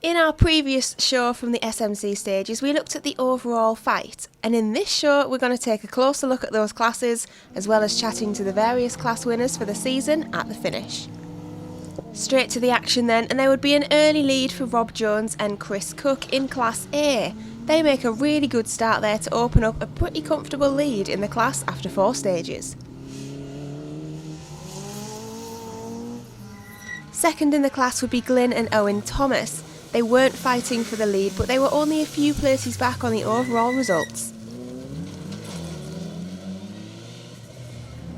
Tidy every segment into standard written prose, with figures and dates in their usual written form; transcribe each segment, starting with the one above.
In our previous show from the SMC Stages, we looked at the overall fight, and in this show we're going to take a closer look at those classes, as well as chatting to the various class winners for the season at the finish. Straight to the action then, and there would be an early lead for Rob Jones and Chris Cook in Class A. They make a really good start there to open up a pretty comfortable lead in the class after 4 stages. Second in the class would be Glyn and Owen Thomas. They weren't fighting for the lead, but they were only a few places back on the overall results.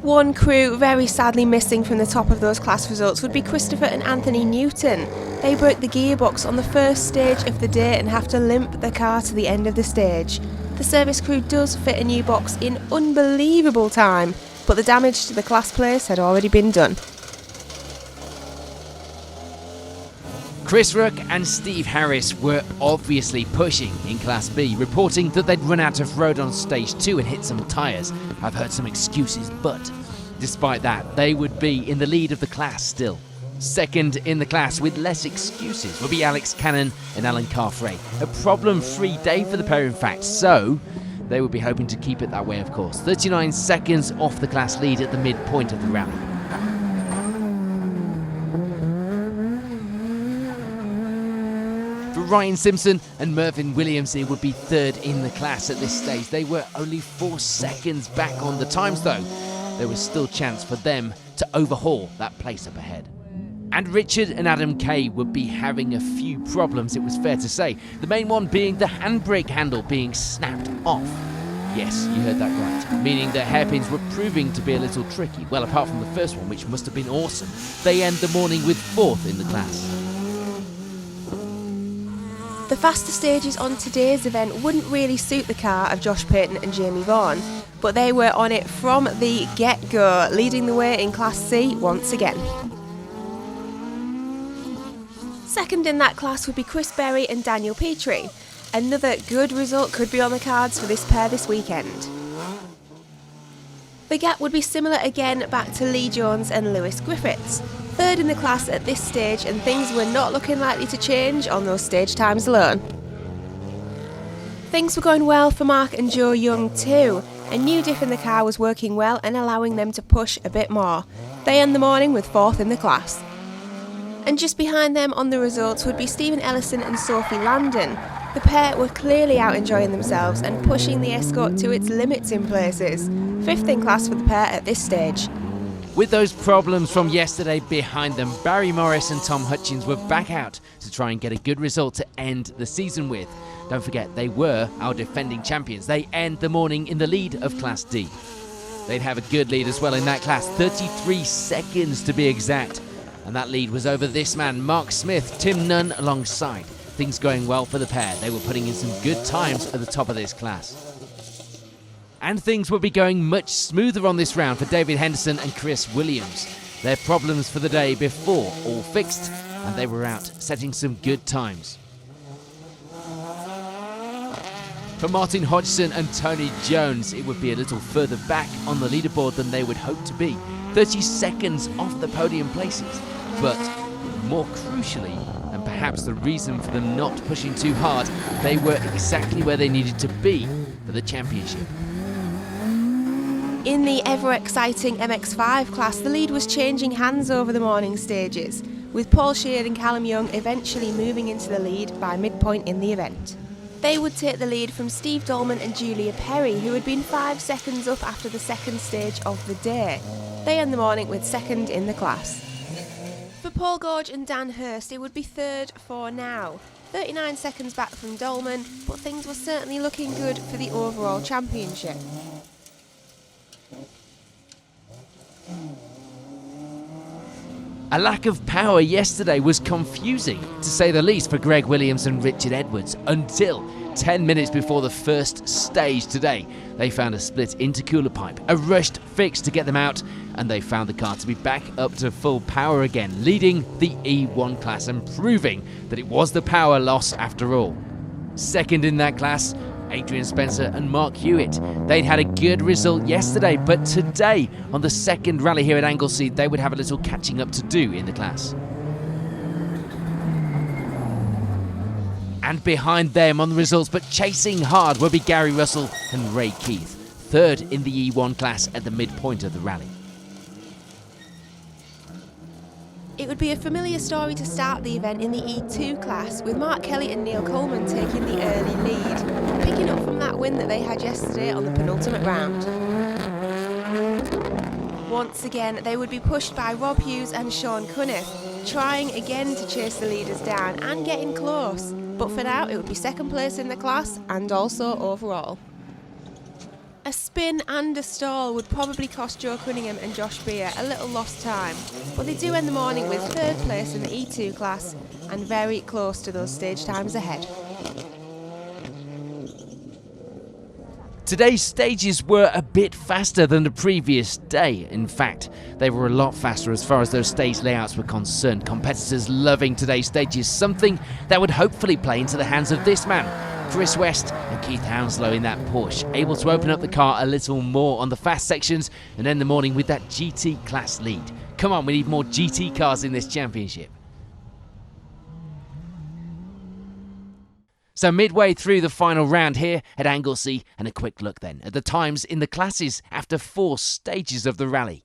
One crew very sadly missing from the top of those class results would be Christopher and Anthony Newton. They broke the gearbox on the first stage of the day and have to limp the car to the end of the stage. The service crew does fit a new box in unbelievable time, but the damage to the class place had already been done. Chris Rook and Steve Harris were obviously pushing in Class B, reporting that they'd run out of road on Stage 2 and hit some tyres. I've heard some excuses, but despite that, they would be in the lead of the class still. Second in the class with less excuses will be Alex Cannon and Alan Carfrey. A problem-free day for the pair, in fact, so they would be hoping to keep it that way, of course. 39 seconds off the class lead at the midpoint of the rally. Ryan Simpson and Mervyn Williamson would be third in the class at this stage. They were only 4 seconds back on the times though. There was still chance for them to overhaul that place up ahead. And Richard and Adam Kay would be having a few problems, it was fair to say. The main one being the handbrake handle being snapped off. Yes, you heard that right, meaning the hairpins were proving to be a little tricky. Well, apart from the first one, which must have been awesome. They end the morning with 4th in the class. The faster stages on today's event wouldn't really suit the car of Josh Payton and Jamie Vaughan, but they were on it from the get-go, leading the way in Class C once again. Second in that class would be Chris Berry and Daniel Petrie. Another good result could be on the cards for this pair this weekend. The gap would be similar again back to Lee Jones and Lewis Griffiths. Third in the class at this stage, and things were not looking likely to change on those stage times alone. Things were going well for Mark and Joe Young too. A new diff in the car was working well and allowing them to push a bit more. They end the morning with 4th in the class. And just behind them on the results would be Stephen Ellison and Sophie Landon. The pair were clearly out enjoying themselves and pushing the Escort to its limits in places. 5th in class for the pair at this stage. With those problems from yesterday behind them, Barry Morris and Tom Hutchins were back out to try and get a good result to end the season with. Don't forget, they were our defending champions. They end the morning in the lead of Class D. They'd have a good lead as well in that class, 33 seconds to be exact. And that lead was over this man, Mark Smith, Tim Nunn alongside. Things going well for the pair. They were putting in some good times at the top of this class. And things will be going much smoother on this round for David Henderson and Chris Williams. Their problems for the day before all fixed, and they were out setting some good times. For Martin Hodgson and Tony Jones, it would be a little further back on the leaderboard than they would hope to be. 30 seconds off the podium places. But more crucially, and perhaps the reason for them not pushing too hard, they were exactly where they needed to be for the championship. In the ever-exciting MX5 class, the lead was changing hands over the morning stages, with Paul Sheard and Callum Young eventually moving into the lead by midpoint in the event. They would take the lead from Steve Dolman and Julia Perry, who had been 5 seconds up after the second stage of the day. They end the morning with 2nd in the class. For Paul Gorge and Dan Hurst, it would be 3rd for now. 39 seconds back from Dolman, but things were certainly looking good for the overall championship. A lack of power yesterday was confusing, to say the least, for Greg Williams and Richard Edwards, until 10 minutes before the first stage today. They found a split intercooler pipe, a rushed fix to get them out, and they found the car to be back up to full power again, leading the E1 class and proving that it was the power loss after all. Second in that class, Adrian Spencer and Mark Hewitt. They'd had a good result yesterday, but today, on the second rally here at Anglesey, they would have a little catching up to do in the class. And behind them on the results, but chasing hard, will be Gary Russell and Ray Keith, third in the E1 class at the midpoint of the rally. It would be a familiar story to start the event in the E2 class, with Mark Kelly and Neil Coleman taking the early lead, picking up from that win that they had yesterday on the penultimate round. Once again, they would be pushed by Rob Hughes and Sean Cunniff, trying again to chase the leaders down and getting close. But for now, it would be second place in the class and also overall. A spin and a stall would probably cost Joe Cunningham and Josh Beer a little lost time, but they do end the morning with third place in the E2 class and very close to those stage times ahead. Today's stages were a bit faster than the previous day. In fact, they were a lot faster as far as those stage layouts were concerned. Competitors loving today's stages, something that would hopefully play into the hands of this man, Chris West and Keith Hounslow in that Porsche, able to open up the car a little more on the fast sections and end the morning with that GT class lead. Come on, we need more GT cars in this championship. So midway through the final round here at Anglesey, and a quick look then at the times in the classes after 4 stages of the rally.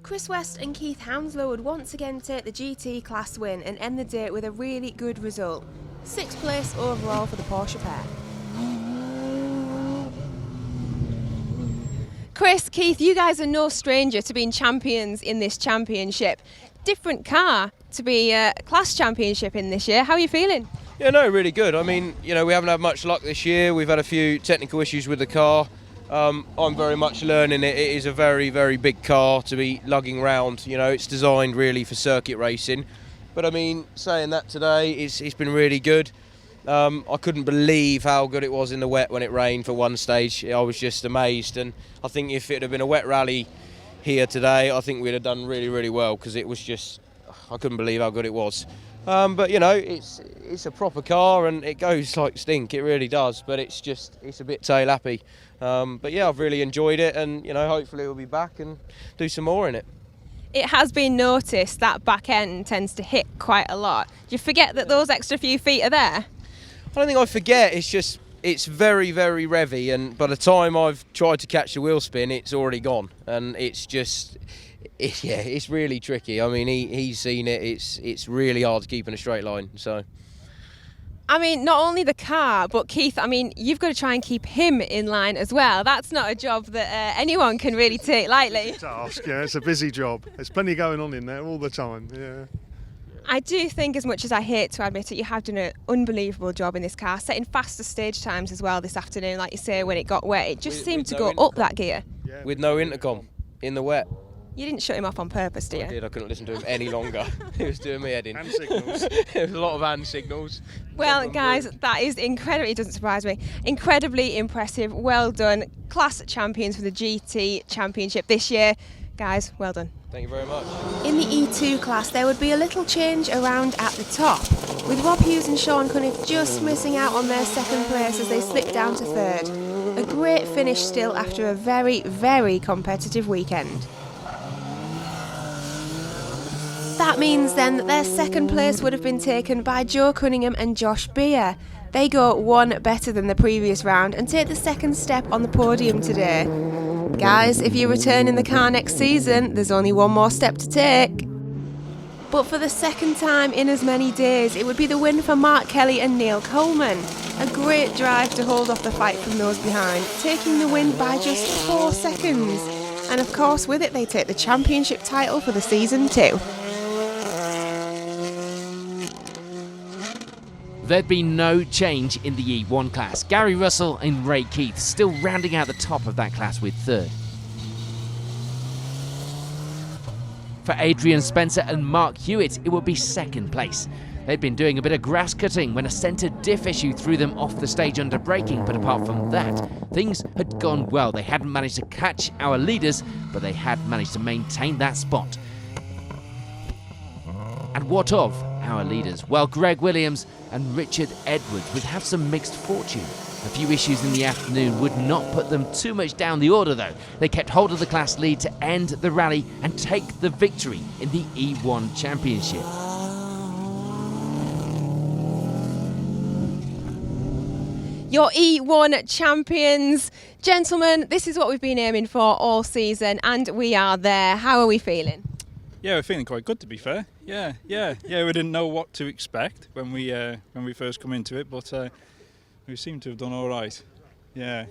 Chris West and Keith Hounslow would once again take the GT class win and end the day with a really good result. 6th place overall for the Porsche pair. Chris, Keith, you guys are no stranger to being champions in this championship. Different car to be a class championship in this year. How are you feeling? Yeah, no, really good. I mean, you know, we haven't had much luck this year. We've had a few technical issues with the car. I'm very much learning it. It is a very, very big car to be lugging around. You know, it's designed really for circuit racing. But I mean, saying that today, it's been really good. I couldn't believe how good it was in the wet when it rained for one stage. I was just amazed. And I think if it had been a wet rally here today, I think we'd have done really, really well, because it was just, I couldn't believe how good it was. But you know, it's a proper car and it goes like stink, it really does, but it's a bit tail happy. But yeah, I've really enjoyed it, and you know, hopefully we'll be back and do some more in it. It has been noticed that back end tends to hit quite a lot. Do you forget that those extra few feet are there? I don't think I forget, it's very, very revvy, and by the time I've tried to catch the wheel spin, it's already gone, and it's really tricky. I mean, he's seen it. It's really hard to keep in a straight line. So, I mean, not only the car, but Keith, I mean, you've got to try and keep him in line as well. That's not a job that anyone can really take lightly. It's a task, yeah. It's a busy job. There's plenty going on in there all the time. Yeah. I do think, as much as I hate to admit it, you have done an unbelievable job in this car, setting faster stage times as well this afternoon. Like you say, when it got wet, it just seemed to go up that gear. Yeah. with no intercom in the wet. You didn't shut him off on purpose, did you? I did. I couldn't listen to him any longer. He was doing me head in. Hand signals. There was a lot of hand signals. Well, guys, that is incredibly, it doesn't surprise me, incredibly impressive. Well done. Class champions for the GT Championship this year. Guys, well done. Thank you very much. In the E2 class, there would be a little change around at the top, with Rob Hughes and Sean Cunniff just missing out on their second place as they slipped down to third. A great finish still after a very, very competitive weekend. That means then that their second place would have been taken by Joe Cunningham and Josh Beer. They go one better than the previous round and take the second step on the podium today. Guys, if you return in the car next season, there's only one more step to take. But for the second time in as many days, it would be the win for Mark Kelly and Neil Coleman. A great drive to hold off the fight from those behind, taking the win by just 4 seconds. And of course, with it, they take the championship title for the season too. There'd been no change in the E1 class. Gary Russell and Ray Keith still rounding out the top of that class with third. For Adrian Spencer and Mark Hewitt, it would be second place. They'd been doing a bit of grass cutting when a centre diff issue threw them off the stage under braking, but apart from that, things had gone well. They hadn't managed to catch our leaders, but they had managed to maintain that spot. And what of our leaders? Well, Greg Williams and Richard Edwards would have some mixed fortune. A few issues in the afternoon would not put them too much down the order though. They kept hold of the class lead to end the rally and take the victory in the E1 Championship. Your E1 champions. Gentlemen, this is what we've been aiming for all season, and we are there. How are we feeling? Yeah, we're feeling quite good, to be fair. Yeah. We didn't know what to expect when we first come into it, but we seem to have done all right. Yeah.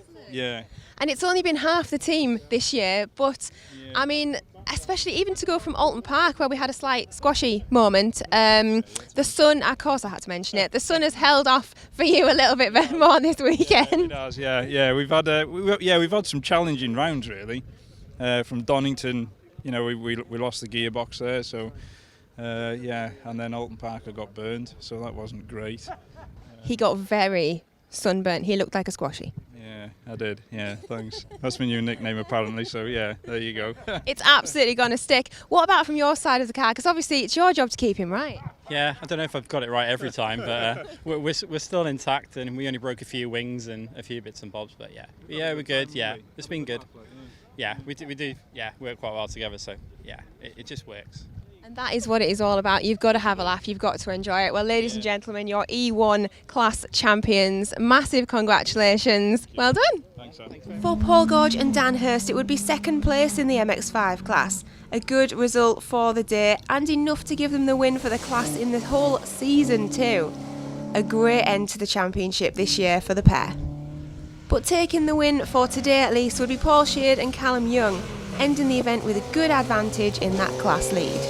And it's only been half the team this year, but I mean, especially even to go from Alton Park, where we had a slight squashy moment, the sun, of course I had to mention it, the sun has held off for you a little bit more this weekend. It has, yeah. We've had some challenging rounds really. From Donington, you know, we lost the gearbox there, so and then Alton Park got burned, so that wasn't great. He got very sunburnt. He looked like a squashy. Yeah, I did. Yeah, thanks. That's my new nickname apparently, so yeah, there you go. It's absolutely going to stick. What about from your side of the car? Because obviously it's your job to keep him right. Yeah, I don't know if I've got it right every time, but we're still intact, and we only broke a few wings and a few bits and bobs, but yeah, we're good. Yeah, it's been good. Yeah, we do work quite well together, so yeah, it just works. And that is what it is all about. You've got to have a laugh. You've got to enjoy it. Well, ladies and gentlemen, your E1 class champions. Massive congratulations. Well done. Thanks, Anne. For Paul Gorge and Dan Hurst, it would be second place in the MX5 class. A good result for the day and enough to give them the win for the class in the whole season too. A great end to the championship this year for the pair. But taking the win for today at least would be Paul Sheard and Callum Young, ending the event with a good advantage in that class lead.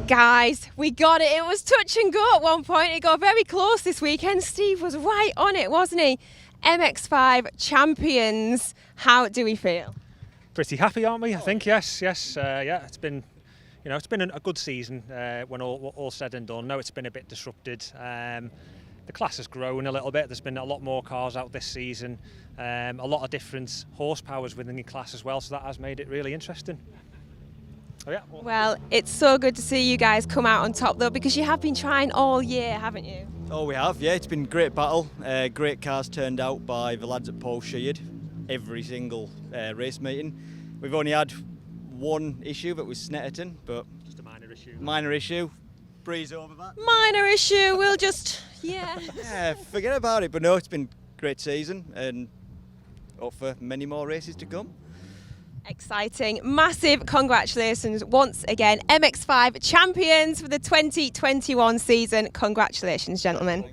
Guys, we got it. It was touch and go at one point. It got very close this weekend. Steve was right on it, wasn't he? MX5 champions. How do we feel? Pretty happy, aren't we? I think yes. It's been, it's been a good season when all said and done. No, it's been a bit disrupted. The class has grown a little bit. There's been a lot more cars out this season. A lot of different horsepowers within the class as well. So that has made it really interesting. Oh, yeah. Well, it's so good to see you guys come out on top though, because you have been trying all year, haven't you? Oh, we have, yeah. It's been a great battle. Great cars turned out by the lads at Paul Sheard. Every single race meeting. We've only had one issue, that was Snetterton, but Just a minor issue. Minor issue. Breeze over that. Minor issue, we'll just, yeah. Yeah, forget about it. But no, it's been a great season and up for many more races to come. Exciting. Massive congratulations once again. MX5 champions for the 2021 season. Congratulations, gentlemen.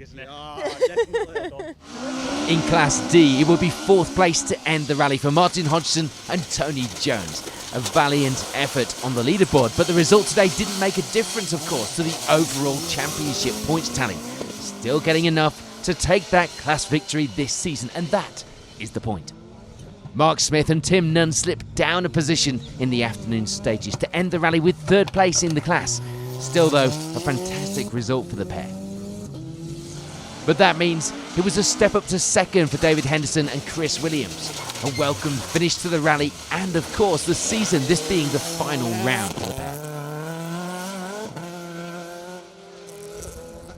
In Class D, it would be fourth place to end the rally for Martin Hodgson and Tony Jones. A valiant effort on the leaderboard, but the result today didn't make a difference, of course, to the overall championship points tally. Still getting enough to take that class victory this season, and that is the point. Mark Smith and Tim Nunn slipped down a position in the afternoon stages to end the rally with third place in the class. Still though, a fantastic result for the pair. But that means it was a step up to second for David Henderson and Chris Williams. A welcome finish to the rally and of course the season, this being the final round for the pair.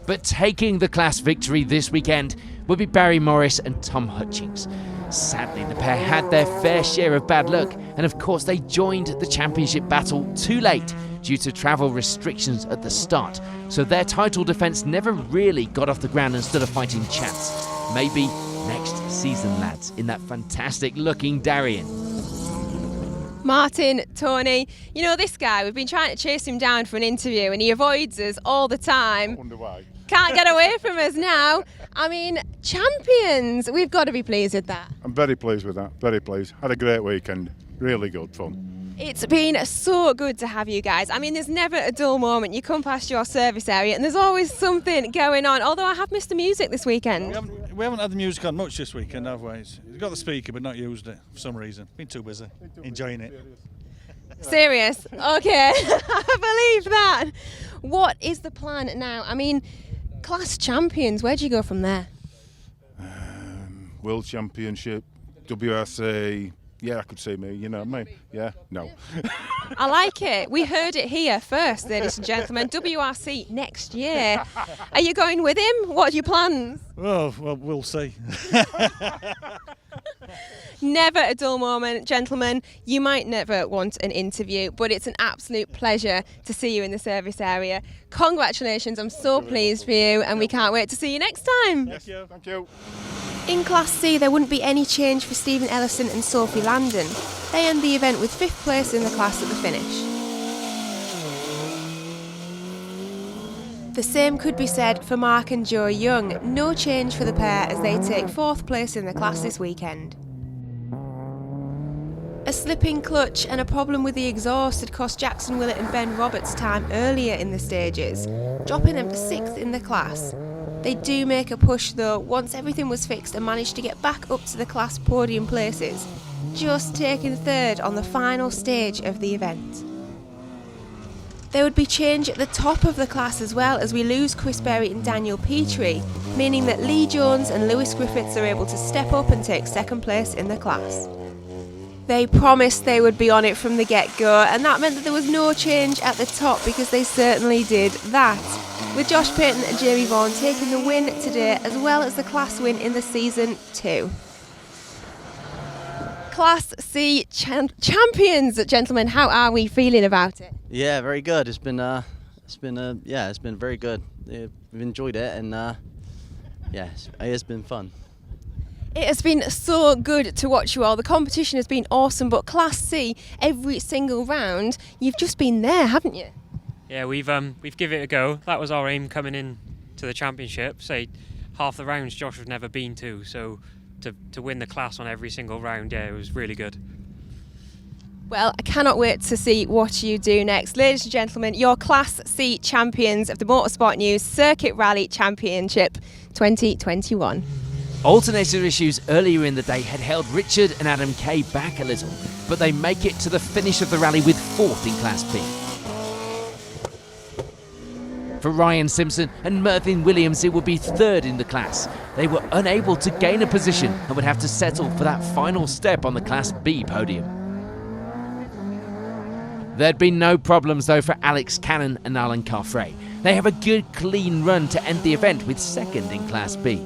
But taking the class victory this weekend would be Barry Morris and Tom Hutchings. Sadly, the pair had their fair share of bad luck, and of course they joined the championship battle too late due to travel restrictions at the start, so their title defence never really got off the ground and stood a fighting chance. Maybe next season, lads, in that fantastic looking Darien. Martin, Tony, you know this guy, we've been trying to chase him down for an interview and he avoids us all the time. I wonder why. Can't get away from us now. I mean, champions, we've got to be pleased with that. I'm very pleased with that, very pleased. Had a great weekend, really good fun. It's been so good to have you guys. I mean, there's never a dull moment. You come past your service area and there's always something going on, although I have missed the music this weekend. We haven't had the music on much this weekend, have we? We've got the speaker but not used it for some reason. Been too busy enjoying it. Serious? Okay, I believe that. What is the plan now? I mean, class champions, where do you go from there? World Championship, WRC, yeah, I could see me, you know me. Yeah, no. I like it. We heard it here first, ladies and gentlemen. WRC next year. Are you going with him? What are your plans? Oh, well, we'll see. Never a dull moment, gentlemen. You might never want an interview, but it's an absolute pleasure to see you in the service area. Congratulations, I'm so pleased for you, and we can't wait to see you next time. Thank you. Thank you. In Class C, there wouldn't be any change for Stephen Ellison and Sophie Landon. They end the event with 5th place in the class at the finish. The same could be said for Mark and Joe Young. No change for the pair as they take 4th place in the class this weekend. A slipping clutch and a problem with the exhaust had cost Jackson Willett and Ben Roberts time earlier in the stages, dropping them to 6th in the class. They do make a push though once everything was fixed and managed to get back up to the class podium places, just taking 3rd on the final stage of the event. There would be change at the top of the class as well as we lose Chris Berry and Daniel Petrie, meaning that Lee Jones and Lewis Griffiths are able to step up and take 2nd place in the class. They promised they would be on it from the get-go, and that meant that there was no change at the top because they certainly did that, with Josh Payton and Jamie Vaughan taking the win today as well as the class win in the season too. Class C champions, gentlemen, how are we feeling about it? Yeah, very good. It's been very good. We've enjoyed it, and it has been fun. It has been so good to watch you all. The competition has been awesome, but Class C, every single round, you've just been there, haven't you? Yeah, we've given it a go. That was our aim coming in to the championship. Say, half the rounds Josh has never been to, so to win the class on every single round, yeah, it was really good. Well, I cannot wait to see what you do next. Ladies and gentlemen, your Class C champions of the Motorsport News Circuit Rally Championship 2021. Alternator issues earlier in the day had held Richard and Adam Kay back a little, but they make it to the finish of the rally with 4th in Class B. For Ryan Simpson and Mervyn Williams, it would be 3rd in the class. They were unable to gain a position and would have to settle for that final step on the Class B podium. There'd been no problems though for Alex Cannon and Alan Carfrey. They have a good clean run to end the event with 2nd in Class B.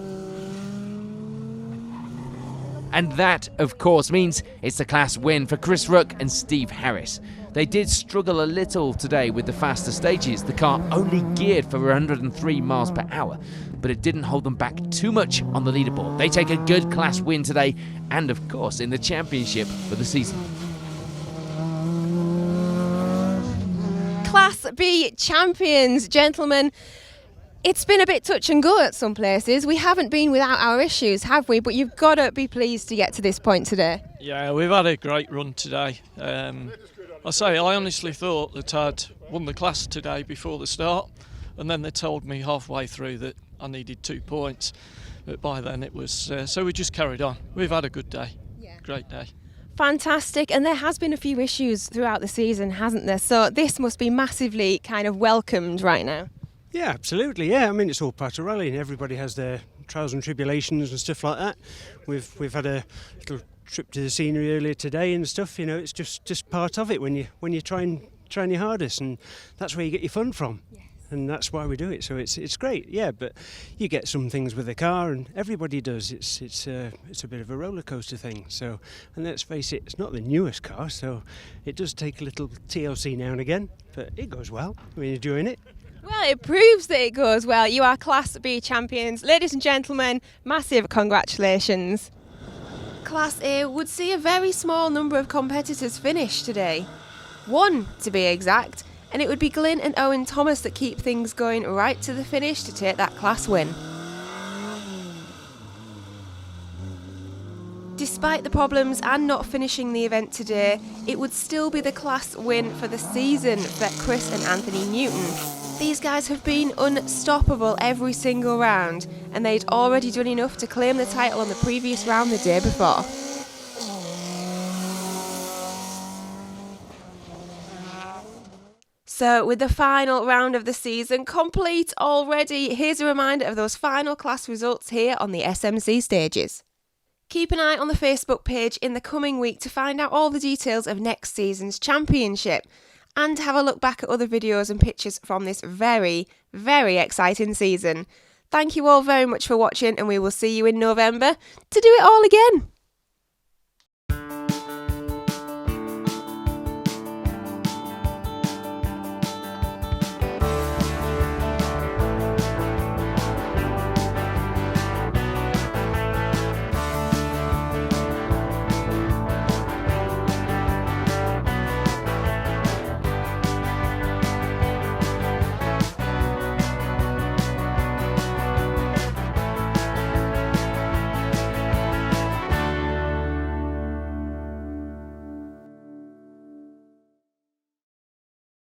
And that, of course, means it's the class win for Chris Ruck and Steve Harris. They did struggle a little today with the faster stages. The car only geared for 103 miles per hour, but it didn't hold them back too much on the leaderboard. They take a good class win today and, of course, in the championship for the season. Class B champions, gentlemen. It's been a bit touch and go at some places. We haven't been without our issues, have we? But you've got to be pleased to get to this point today. Yeah, we've had a great run today. I honestly thought that I'd won the class today before the start, and then they told me halfway through that I needed 2 points. But by then it was, so we just carried on. We've had a good day. Yeah. Great day. Fantastic, and there has been a few issues throughout the season, hasn't there? So this must be massively kind of welcomed right now. Yeah, absolutely. Yeah, I mean it's all part of rallying. Everybody has their trials and tribulations and stuff like that. We've had a little trip to the scenery earlier today and stuff. You know, it's just part of it when you try your hardest, and that's where you get your fun from. Yes. And that's why we do it. So it's great. Yeah, but you get some things with the car, and everybody does. It's a bit of a roller coaster thing. So, and let's face it, it's not the newest car, so it does take a little TLC now and again, but it goes well when you're doing it. Well, it proves that it goes well. You are Class B champions. Ladies and gentlemen, massive congratulations. Class A would see a very small number of competitors finish today. 1 to be exact, and it would be Glyn and Owen Thomas that keep things going right to the finish to take that class win. Despite the problems and not finishing the event today, it would still be the class win for the season for Chris and Anthony Newton. These guys have been unstoppable every single round, and they'd already done enough to claim the title on the previous round the day before. So with the final round of the season complete already, here's a reminder of those final class results here on the SMC Stages. Keep an eye on the Facebook page in the coming week to find out all the details of next season's championship and have a look back at other videos and pictures from this very, very exciting season. Thank you all very much for watching, and we will see you in November to do it all again.